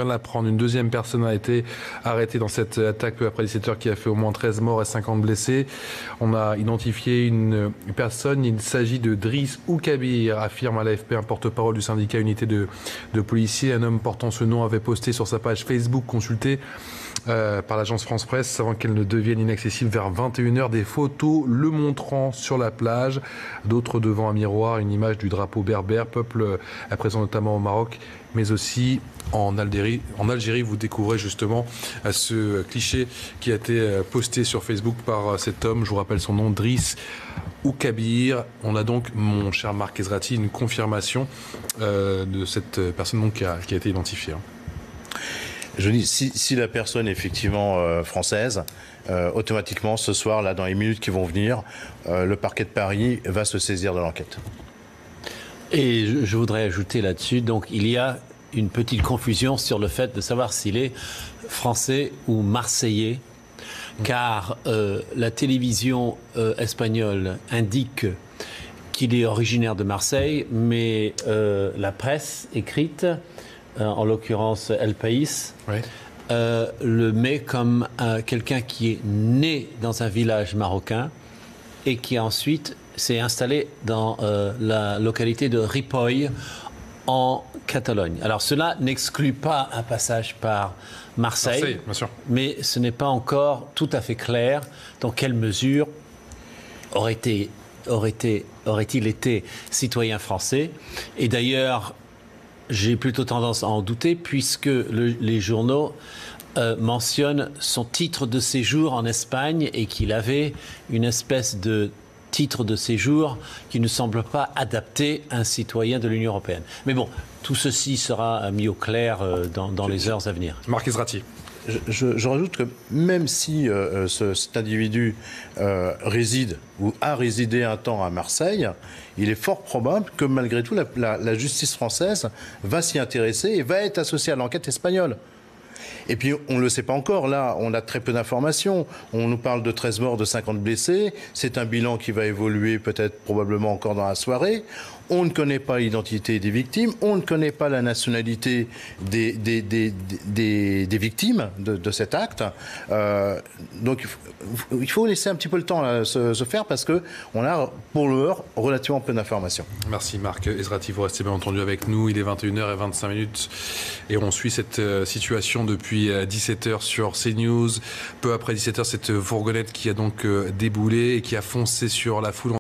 vient de l'apprendre. Une deuxième personne a été arrêtée dans cette attaque peu après 17h qui a fait au moins 13 morts et 50 blessés. On a identifié une personne, il s'agit de Driss Oukabir, affirme à l'AFP un porte-parole du syndicat Unité de policiers. Un homme portant ce nom avait posté sur sa page Facebook consultée par l'agence France Presse avant qu'elle ne devienne inaccessible vers 21h des photos le montrant sur la plage, d'autres devant un miroir, une image du drapeau berbère, peuple à présent notamment au Maroc, mais aussi en Algérie. En Algérie, vous découvrez justement ce cliché qui a été posté sur Facebook par cet homme, je vous rappelle son nom, Driss Oukabir. On a donc, mon cher Marc Ezrati, une confirmation de cette personne donc, qui a été identifiée. Je dis, si la personne est effectivement française, automatiquement, ce soir, là, dans les minutes qui vont venir, le parquet de Paris va se saisir de l'enquête. Et je voudrais ajouter là-dessus, donc il y a une petite confusion sur le fait de savoir s'il est français ou marseillais, car la télévision espagnole indique qu'il est originaire de Marseille, mais la presse écrite, en l'occurrence El País, oui, le met comme quelqu'un qui est né dans un village marocain et qui ensuite s'est installé dans la localité de Ripoll en Catalogne. Alors cela n'exclut pas un passage par Marseille, bien sûr, mais ce n'est pas encore tout à fait clair dans quelle mesure aurait-il été citoyen français. Et d'ailleurs, j'ai plutôt tendance à en douter puisque les journaux mentionnent son titre de séjour en Espagne et qu'il avait une espèce de titre de séjour qui ne semble pas adapté à un citoyen de l'Union européenne. Mais bon, tout ceci sera mis au clair dans les heures à venir. Marc Ezrati. Je rajoute que même si cet individu réside ou a résidé un temps à Marseille, il est fort probable que malgré tout la justice française va s'y intéresser et va être associée à l'enquête espagnole. Et puis, on ne le sait pas encore. Là, on a très peu d'informations. On nous parle de 13 morts, de 50 blessés. C'est un bilan qui va évoluer peut-être probablement encore dans la soirée. On ne connaît pas l'identité des victimes. On ne connaît pas la nationalité des victimes de cet acte. Donc, il faut laisser un petit peu le temps là, se faire parce qu'on a, pour l'heure, relativement peu d'informations. Merci Marc Ezrati. Vous restez bien entendu avec nous. Il est 21h25 et on suit cette situation depuis 17h sur CNews. Peu après 17h, cette fourgonnette qui a donc déboulé et qui a foncé sur la foule.